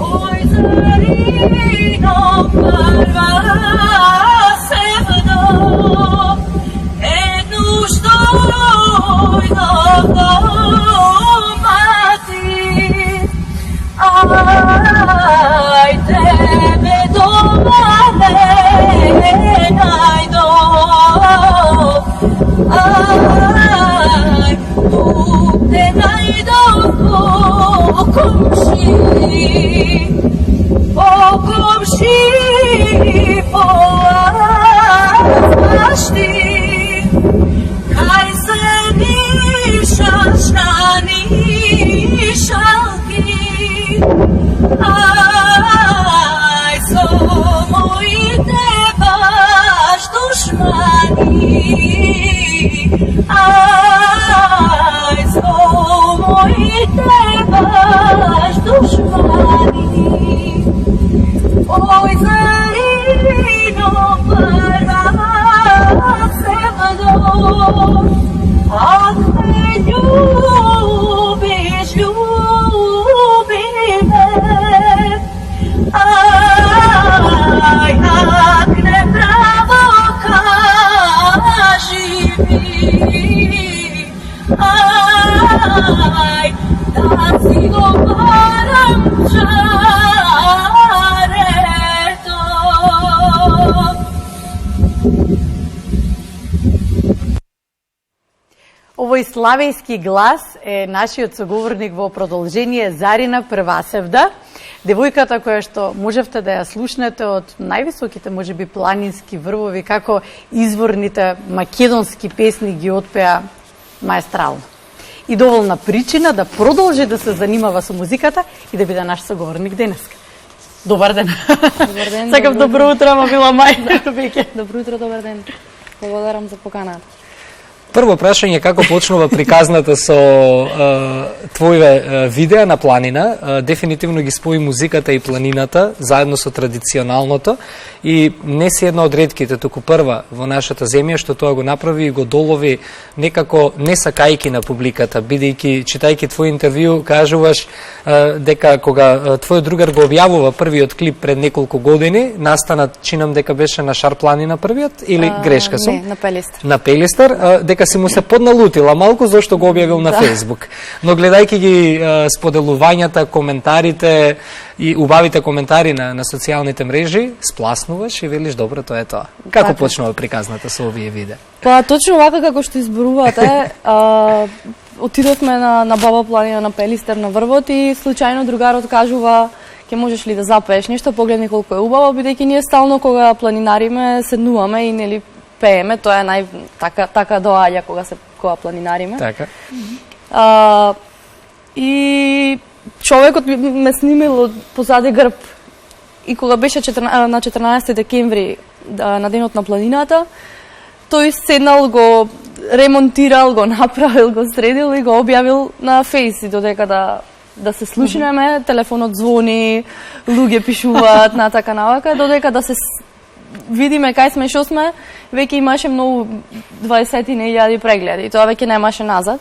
Oj, Zarino, prva sevda, jednu štojno domati, aj tebe doma ne najdo, aj tu te najdo po komši, po mašti, kaj se nišaš na nišalki, aj so moji te baš dušmani, aj so moji te baš dušmani. Oj, Zarino, prva sevdo, ak me ljubiš, ljubi me, aj, ak ne pravo kaži mi, aj, da si go varam čareto. Овој славенски глас е нашиот соговорник во продолжение Зарина Првасевда, девојката која што можевте да ја слушнете од највисоките, можеби, планински врвови, како изворните македонски песни ги отпеа маестрално. И доволна причина да продолжи да се занимава со музиката и да биде наш соговорник денеска. Добар ден. Добар ден. Сакам добро утро, мила мај. Добро утро, добар ден. Благодарам за поканата. Прво прашање, како почнува приказната со твоје видеа на планина? Дефинитивно ги спои музиката и планината заедно со традиционалното и не си една од ретките, туку прва во нашата земја што тоа го направи и го долови некако не сакајки на публиката, бидејќи читајќи твој интервју кажуваш дека кога твојот другар го објавува првиот клип пред неколку години, настана, чинам дека беше на Шар планина првиот или грешка сум? Не, на Пелистар. На Пелистар, дека си му се подналутила малку зашто го објавил на Фејсбук. Но гледајќи ги споделувањата, коментарите и убавите коментари на социјалните мрежи, спласнуваш и велиш добро, тоа е тоа. Како почнува приказната со овие видеа? Па точно вака како што изборувате, отидовме на Баба планина на Пелистар на врвот и случајно другарот кажува ќе можеш ли да запееш нешто, погледни колку е убаво, бидејќи ние стално кога планинариме седнуваме и нели пееме, тоа е така доаѓа кога планинариме. Така. И човекот ме снимил од позади грб. И кога беше на 14 декември на денот на планината, тој седнал, го ремонтирал, го направил, го средил и го објавил на Фейс и додека да се слушнеме, телефонот звони, луѓе пишуваат натака навака, додека да се видиме кај сме, шо сме, веќе имаше многу 20.000 прегледи, тоа веќе немаше назад.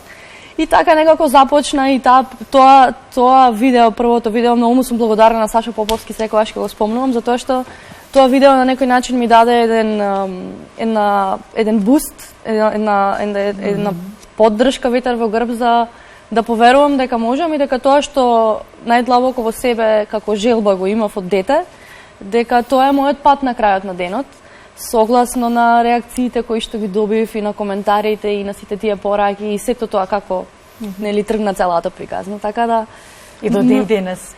И така некако започна и тоа видео, првото видео, многу сум благодарна на Сашо Поповски секогаш кога го спомнувам, затоа што тоа видео на некој начин ми даде еден буст, една поддршка, ветер во грб за да поверувам дека можам и дека тоа што најдлабоко во себе како желба го имав од дете, дека тоа е мојот пат на крајот на денот, согласно на реакциите кои што ги добив и на коментарите и на сите тие пораки и сето тоа како нели тргна целата приказна, така да и до ден денес.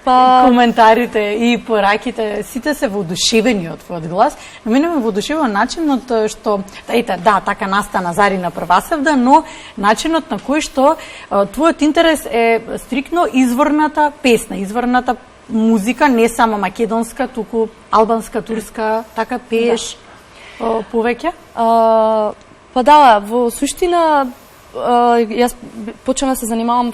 Па коментарите и пораките, сите се воодушевени од твојот глас. Но мене ме воодушевува начинот што, така настана Зарина Првасевда, но начинот на кој што твојот интерес е стрикно изворната песна, изворната музика, не само македонска, туку албанска, турска, така пееш повеќе? Па да, во суштина јас почнав да се занимавам,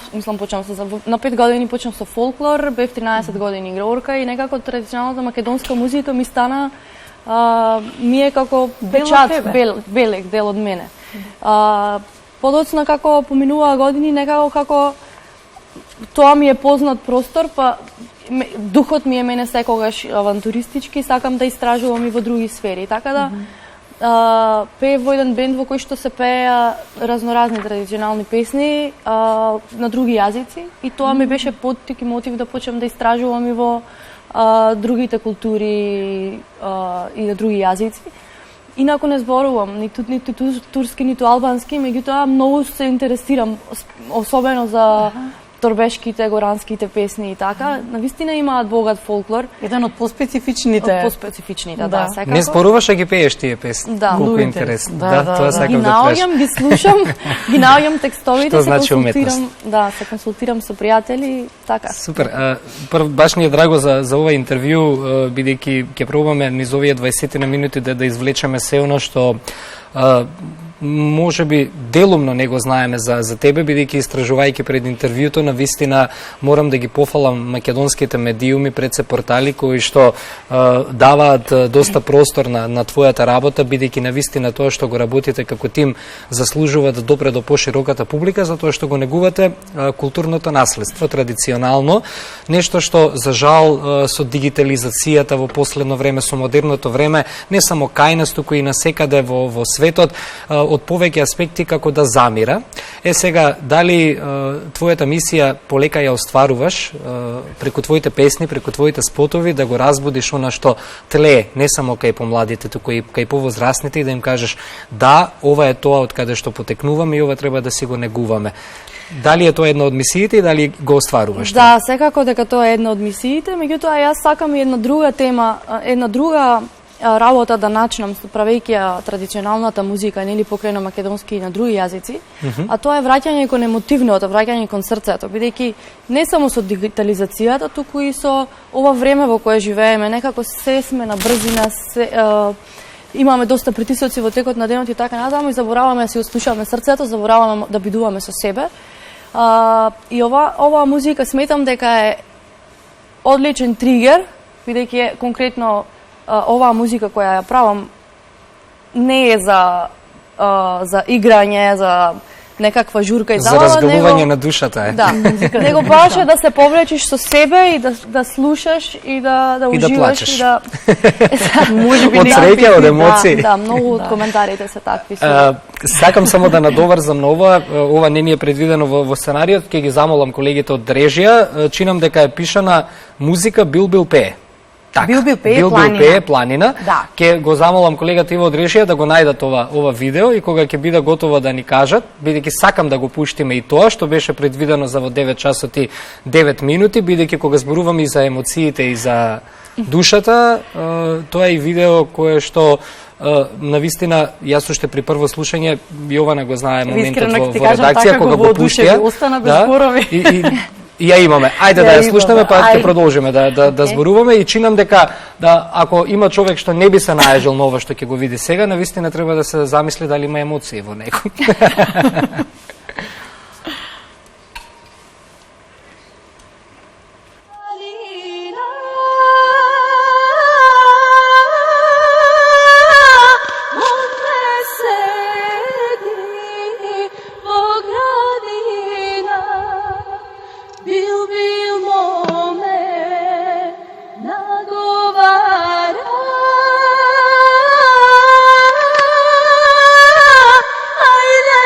на 5 години почнав со фолклор, бев 13 години играорка и некако традиционалната македонска музика ми стана ми е како печат, белек дел од мене. подоцна како поминуваа години, некако како тоа ми е познат простор, па духот ми е мене секогаш авантуристички, сакам да истражувам и во други сфери. Така да пеев во еден бенд во кој што се пееа разноразни традиционални песни на други јазици и тоа ми беше поттик и мотив да почнам да истражувам и во другите култури и на други јазици. Инаку не зборувам ниту турски, ниту албански, меѓутоа многу се интересирам, особено за торбешките, горанските песни и така. Навистина имаат богат фолклор. Еден од поспецифичните. Од поспецифичните, да, секако. Не зборуваш, а ги пееш тие песни. Да. Колку Многу интересно. интересно. Да, Тоа сакам да кажам. Ги наоѓам, ги слушам, ги наоѓам текстовите, Што значи уметност? Да, се консултирам со пријатели, така. Супер. Прв, баш ни е драго за ова интервју, бидејќи ќе пробаме низ овие 20 на минути да извлечеме се оно што може би делумно не го знаеме за тебе, бидејќи истражувајќи пред интервјуто, навистина морам да ги пофалам македонските медиуми, пред се портали кои што даваат доста простор на твојата работа, бидејќи навистина тоа што го работите како тим заслужува да допре до пошироката публика, затоа што го негувате културното наследство традиционално, нешто што за жал со дигитализацијата во последно време, со модерното време, не само кај нас, туку и насекаде во светот, од повеќе аспекти како да замира. Сега, дали твојата мисија полека ја остваруваш преку твоите песни, преку твоите спотови, да го разбудиш она што тлее, не само кај помладите, туку и кај повозрастните, и да им кажеш да, ова е тоа од каде што потекнуваме и ова треба да си го негуваме. Дали е тоа една од мисиите и дали го остваруваш? Да, секако дека тоа е една од мисиите, меѓутоа јас сакам и една друга тема, една друга работа да начнам правејќи ја традиционалната музика, нели покрај на македонски и на други јазици, а тоа е враќање кон емотивното, враќање кон срцето, бидејќи не само со дигитализацијата, туку и со ова време во кое живееме, некако се сме на брзина, имаме доста притисоци во текот на денот и така натаму и забораваме да си отслушаме срцето, забораваме да бидуваме со себе. И ова музика сметам дека е одличен тригер, бидејќи конкретно оваа музика која ја правам не е за играње, за некаква журка и забава, за разгалување на душата е. Да, него баш е да се повлечеш со себе и да слушаш и да уживаш плачеш. и да Можеби Од среќа, од емоции. Да, многу од коментарите се такви. Сакам само да надоврзам на ова не ни е предвидено во сценариот, ќе ги замолам колегите од режија, чинам дека е пишана музика Бил пее. Бил пее Планина. Да. Ке го замолам колегата Иво од режија да го најдат ова видео и кога ќе биде готово да ни кажат, бидејќи сакам да го пуштиме и тоа што беше предвидено за во 9 часот и 9 минути, бидејќи кога зборуваме и за емоциите и за душата, тоа е и видео кое што навистина, јас уште при прво слушање, Јована го знае моментот во редакција, кога го пуштија. Остана без зборови. И ја имаме. Ајде да ја слушнеме, па ќе продолжиме да зборуваме и чинам дека ако има човек што не би се најажил на ова што ќе го види сега, навистина треба да се замисли дали има емоции во него. Ajde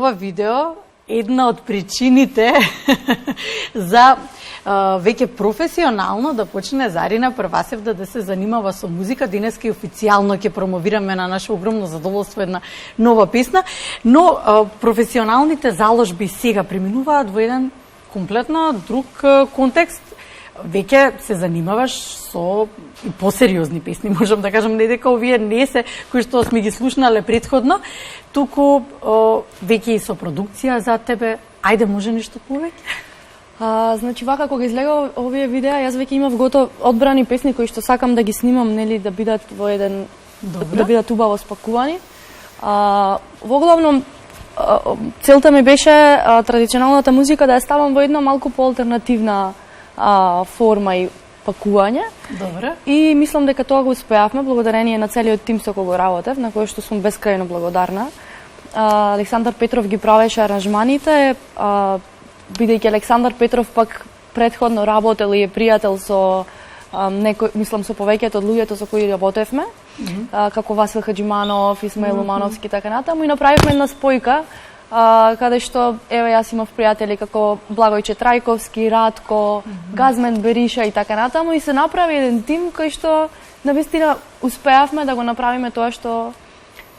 ова видео една од причините за веќе професионално да почне Зарина Првасевда да се занимава со музика. Денеска и официјално ќе промовираме на наше огромно задоволство една нова песна, но професионалните заложби сега преминуваат во еден комплетно друг контекст. Веќе се занимаваш со и посериозни песни, можам да кажам, не дека овие не се кои што сме ги слушнале претходно, туку веќе и со продукција за тебе. Ајде, може нешто повеќе? Значи, вака, кога излега овие видеа, јас веќе имав готов одбрани песни кои што сакам да ги снимам, нели, да бидат во еден... да бидат убаво спакувани. Во главном, целта ми беше традиционалната музика да ја ставам во една малку поалтернативна форма и пакување. Добре. И мислам дека тоа го успеавме благодарение на целиот тим со кој го работев, на кој што сум бескрајно благодарна. Александар Петров ги правеше аранжманите, бидејќи Александар Петров пак претходно работел и е пријател со некој, мислам, со повеќето од луѓето со кои работевме, како Васил Хаджиманов, Исмаил Умановски, така натаму, и направивме една спојка, каде што, еве, јас имав пријатели како Благојче Трајковски, Радко, Газмен Бериша и така натаму, и се направи еден тим кој што, навистина, успеавме да го направиме тоа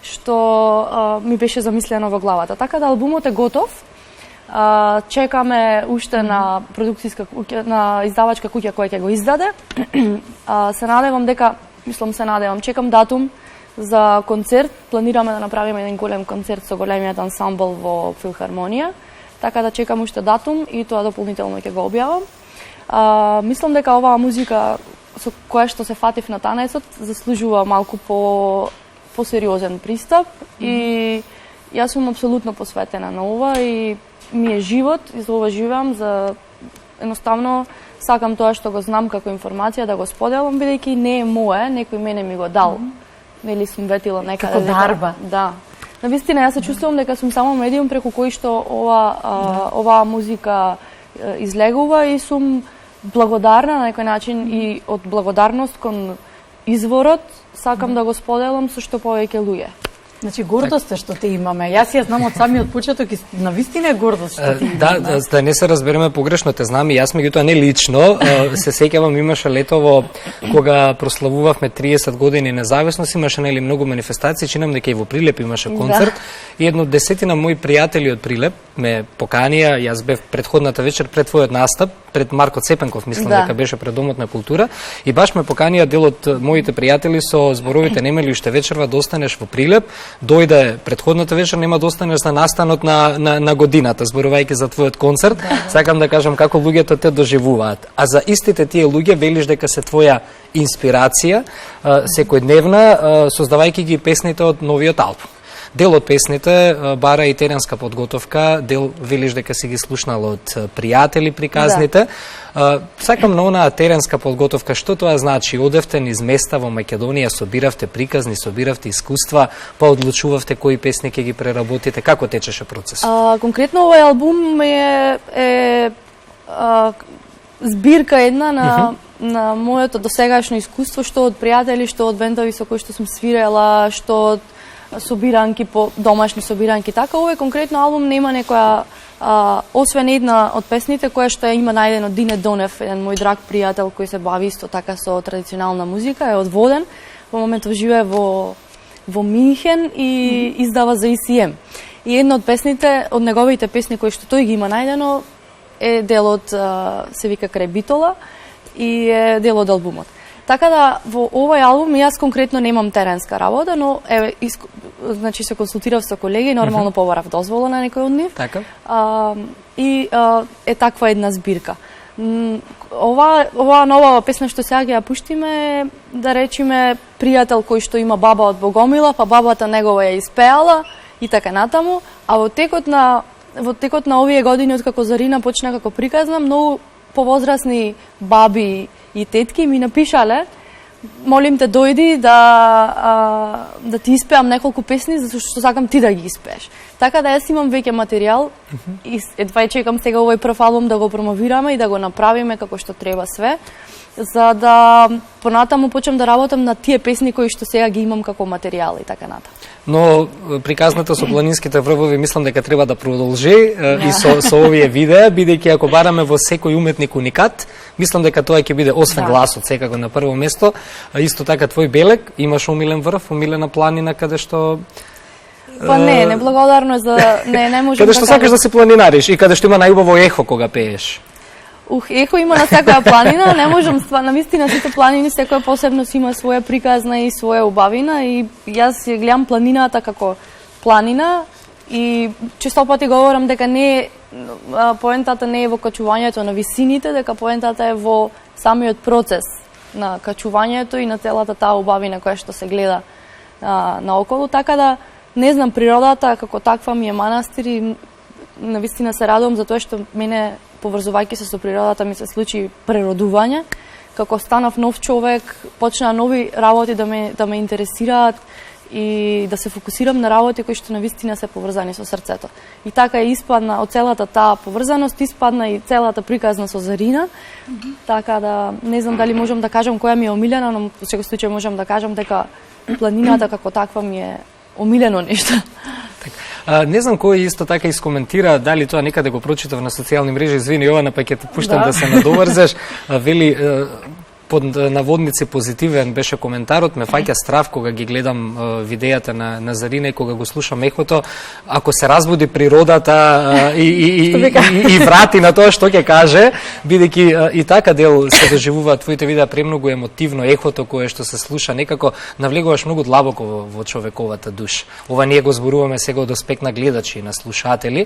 што ми беше замислено во главата. Така да албумот е готов. Чекаме уште на продукцијска куќа, на издавачка куќа која ќе го издаде. Се надевам дека, чекам датум за концерт. Планираме да направиме еден голем концерт со големиот ансамбл во Филхармонија. Така да чекам уште датум и тоа дополнително ќе го објавам. Мислам дека оваа музика со која што се фатив на танецот заслужува малку посериозен пристап и јас сум апсолутно посветена на ова и ми е живот, и за ова живеам, за едноставно сакам тоа што го знам како информација да го споделам, бидејќи не е мое, некој мене ми го дал. Нели сум ветила некаде. Како дарба. Да. Навистина, јас се чувствувам дека сум само медиум преку кој што оваа музика излегува и сум благодарна на некој начин и од благодарност кон изворот сакам да го споделам со што повеќе луѓе. Значи, гордост е што те имаме. Јас ја знам од самиот почеток и навистина е гордост што те имаме. Да не се разбереме погрешно, те знам и јас, меѓутоа не лично. Се сеќавам, имаше летово кога прославувавме 30 години независност, имаше нели многу манифестации, чинам дека и во Прилеп имаше концерт. И едно десетина мои пријатели од Прилеп ме поканија, јас бев претходната вечер пред твојот настап, пред Марко Цепенков, мислам дека беше пред Домот на култура, и баш ме поканија дел од моите пријатели со зборовите немели уште вечерва да останеш во Прилеп. Дојде претходната вечер, нема да останеш на настанот на годината, зборувајќи за твојот концерт. Сакам да кажам како луѓето те доживуваат. А за истите тие луѓе велиш дека се твоја инспирација секојдневна, создавајќи ги песните од новиот албум. Дел од песните бара и теренска подготовка, дел велиш дека си ги слушнал од пријатели приказните. Сакам на онаа теренска подготовка, што тоа значи? Одевте низ места во Македонија, собиравте приказни, собиравте искуства, па одлучувавте кои песни ќе ги преработите, како течеше процесот? Конкретно овој албум е збирка една на моето досегашно искуство, што од пријатели, што од бендови со кои што сум свирела, што од собиранки, по домашни собиранки, така. Овој конкретно албум нема некоја, освен една од песните која што ја има најден од Дине Донев, еден мој драг пријател кој се бави исто така со традиционална музика, е од Воден, во моментов живее во Минхен и издава за ECM. И една од песните, од неговите песни кои што тој ги има најдено, е дел од се вика Крај Битола и е дел од албумот. Така да во овој албум јас конкретно немам теренска работа, но еве значи се консултирав со колеги, нормално побарав дозвола на некој од нив. Така. И е таква една збирка. Ова нова песна што сега ќе ја пуштиме, да речеме пријател кој што има баба од Богомила, па бабата негова ја испеала и така натаму, а во текот на овие години откако Зарина почна како приказна, многу повозрасни баби и тетки ми напишале: молим те дојди да ти испеам неколку песни, затоа што сакам ти да ги испееш. Така да јас имам веќе материјал и едва чекам сега овој прв албум да го промовираме и да го направиме како што треба све, за да понатаму почнам да работам на тие песни кои што сега ги имам како материјал и така натаму. но приказната со планинските врвови мислам дека треба да продолжи и со овие видеа, бидејќи ако бараме во секој уметник уникат, мислам дека тоа ќе биде освен гласот секако на прво место, исто така твој Белек, имаш омилен врв, омилена планина каде што Па не, неблагодарно е за не можам каде што сакаш да се планинариш и каде што има најубаво ехо кога пееш. Ехо има на секоја планина, не можам на вистина сите планини секоја посебно си има своја приказна и своја убавина и јас ја гледам планината како планина и често пати говорам дека не поентата не е во качувањето на висините, дека поентата е во самиот процес на качувањето и на целата таа убавина која што се гледа наоколу, така да не знам, природата како таква ми е манастир и навистина се радувам за тоа што мене поврзувајќи се со природата ми се случи преродување, како станав нов човек, почна нови работи да ме интересираат и да се фокусирам на работи кои што навистина се поврзани со срцето. И така е испадна од целата таа поврзаност, испадна и целата приказна со Зарина. Така да не знам дали можам да кажам која ми е омилена, но во секој случај можам да кажам дека планината како таква ми е омилено нешто. Не знам кој исто така искоментира, дали тоа некаде го прочитав на социјални мрежи, извини Јована, па ќе те пуштам да се надоврзеш, вели под наводници позитивен беше коментарот, ме фаќа страв кога ги гледам видејата на Зарина и кога го слушам ехото, ако се разбуди природата и врати на тоа што ќе каже, бидејќи и така дел се доживуваат твоите видеа премногу емотивно, ехото кое што се слуша некако навлегуваш многу длабоко во човековата душа. Ова ние го зборуваме сега од аспект на гледачи и на слушатели.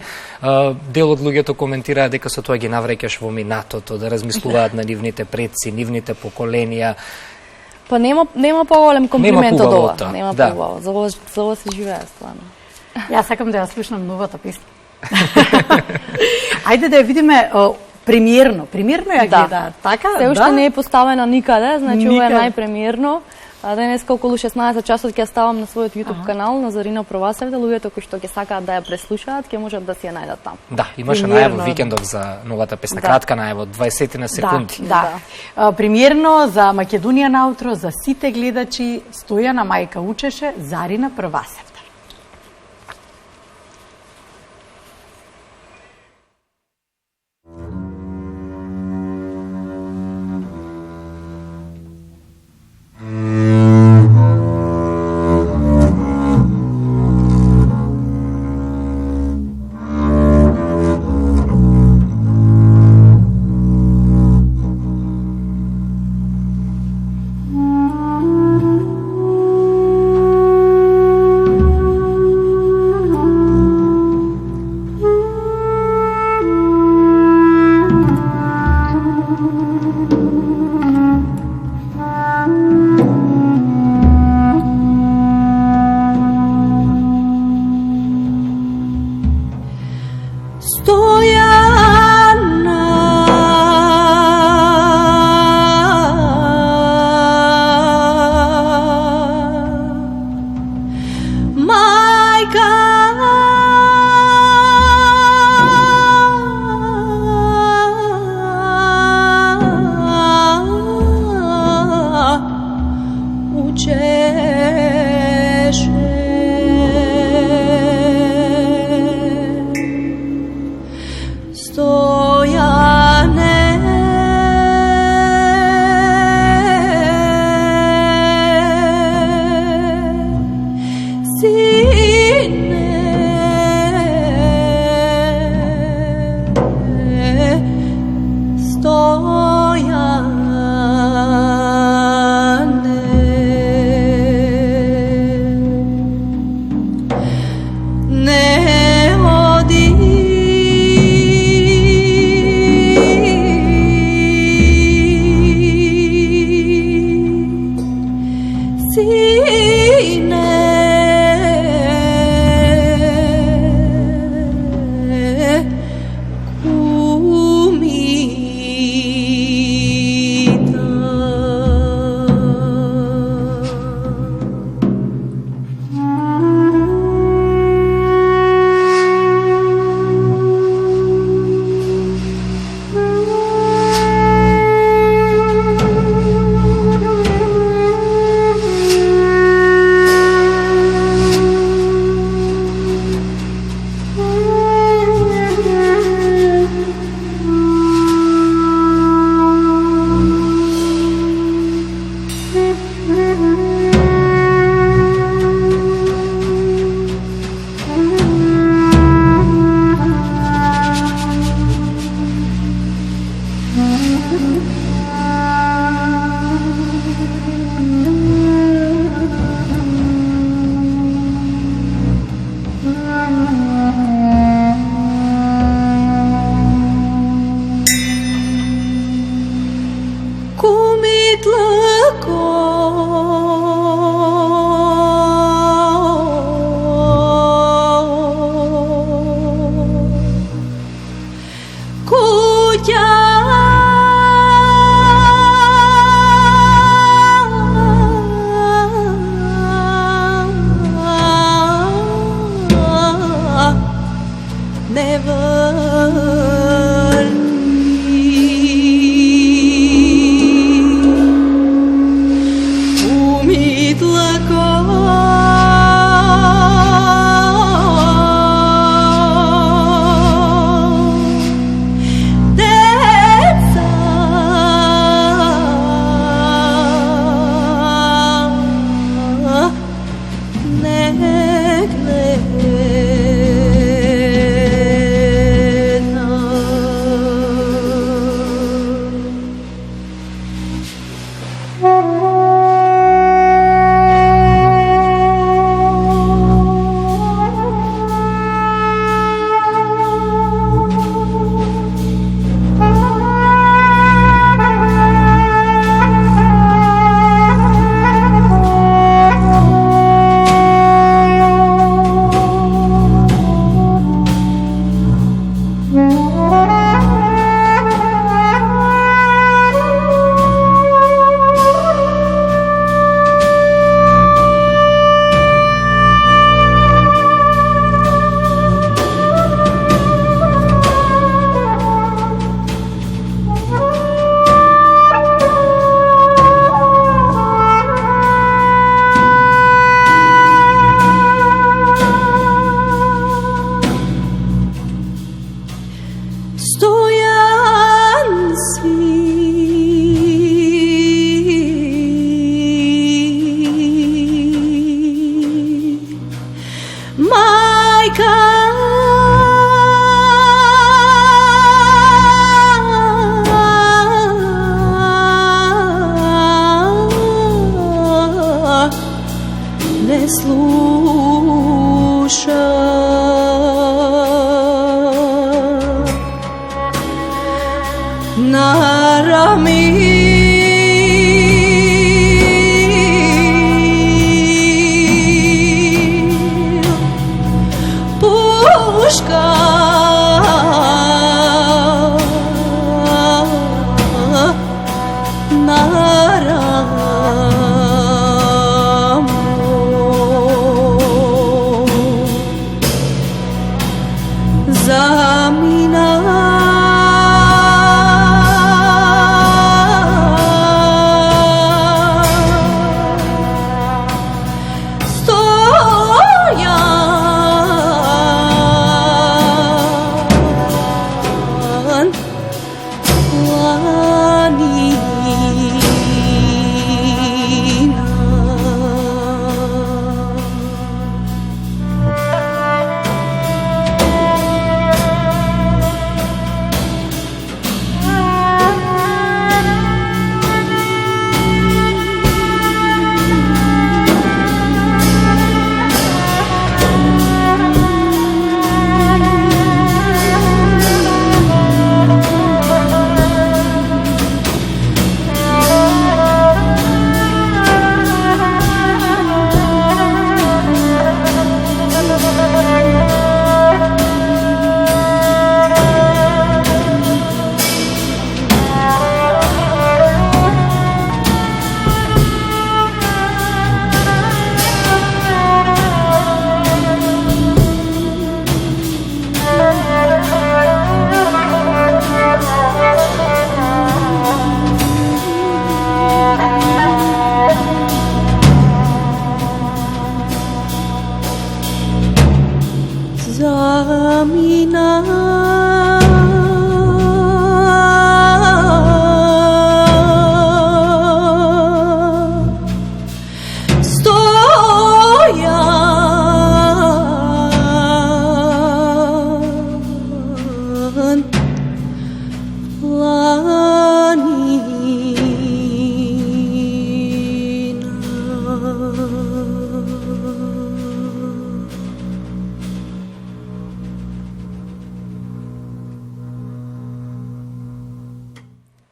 Дел од луѓето коментираа дека со тоа ги навреќаш во минатото, да размислуваат на нивните предци, нивните поколенија. Па нема поголем комплимент од ова. Нема да. поголем. За ова се живее стварно. Јас сакам да ја слушнам новата песна. Ајде да ја видиме премиерно. Премиерно ја гледаат, така? Се уште не е поставена никаде, значи ова е најпремиерно. Денеска околу 16 часот ќе ставам на својот YouTube канал на Зарина Првасевда. Луѓето кои што ќе сакаат да ја преслушаат, ќе можат да си ја најдат таму. Да, имаше најава викендов за новата песна, кратка најава, 20 на секунди. Да. Премиерно за Македонија наутро, за сите гледачи, Стојана мајка учеше, Зарина Првасевда.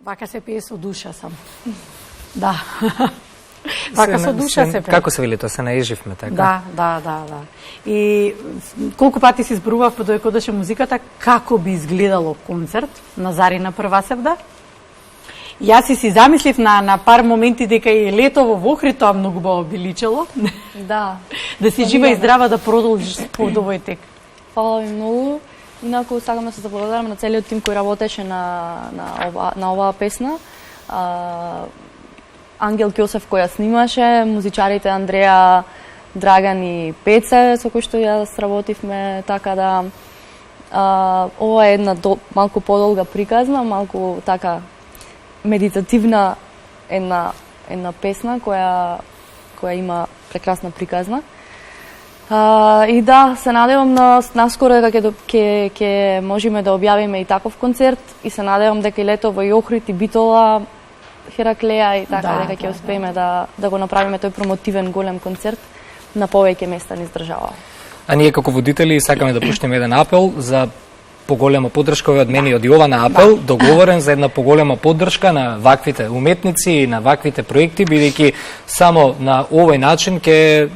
Вака се пее со душа само. Да. Вака со душа се пее. Како се вели тоа, се наеживме така? Да. И колку пати се изборував додека одеше музиката, како би изгледало концерт на Зарина Првасевда. Јас си замислив на пар моменти дека и летово во Охрид тоа многу би личело. Да. Да си жива и здрава да продолжиш под овој тек. Фала ви многу. Инаку сакам да се заблагодарам на целиот тим кој работеше на оваа песна. Ангел Кјосев кој ја снимаше, музичарите Андреја, Драган и Пеце со кои што ја сработивме, така да ова е една малку подолга приказна, малку така медитативна една песна која има прекрасна приказна. И да, се надевам наскоро дека ќе можеме да објавиме и таков концерт и се надевам дека и летово и Охрид и Битола, Хераклеја и така дека ќе успееме да го направиме тој промотивен голем концерт на повеќе места низ држава. А ние како водители сакаме да пуштиме еден апел за поголема поддршка од мене и од Јована апел, договорен за една поголема поддршка на ваквите уметници и на ваквите проекти, бидејќи само на овој начин ќе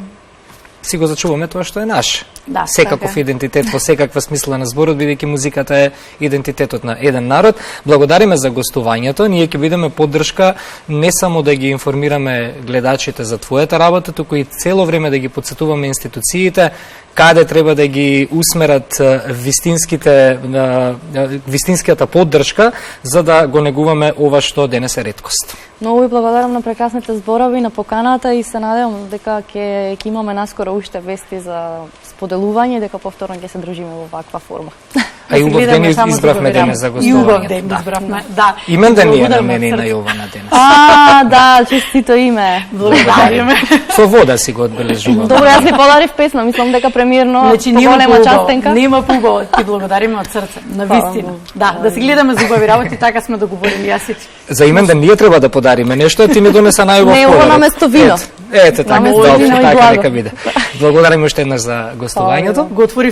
си го зачуваме тоа што е наш. Да, секаков така. идентитет во секаква смисла на зборот, бидејќи музиката е идентитетот на еден народ. Благодариме за гостувањето. Ние ќе бидеме поддршка не само да ги информираме гледачите за твојата работа, туку и цело време да ги потсетуваме институциите каде треба да ги усмерат вистинската поддршка за да го негуваме ова што денес е реткост. Многу ви благодарам на прекрасните зборови, на поканата и се надевам дека ќе имаме наскоро уште вести за споделување, дека повторно ќе се дружиме во ваква форма. А и убав ден избравме денес за гостување. И убав ден избравме, да. Имен ден ни е на мене и на Јована денес. Да, честито име. Благодариме. Со вода си го одбележувам. Добро, јас ви подарив песна, мислам дека премиерно поголема частенка. Нема пуго, ти благодариме од срце, на вистина. Да се гледаме за убави работи, така сме договорени јас и ти. За имен ден ние треба да подариме нешто, ти ми донеса најубав подарок. Не, ова наместо вино. Ете така, Наместо добро, вино и така благо. нека биде. Благодариме уште еднаш за гостувањето. Го отвори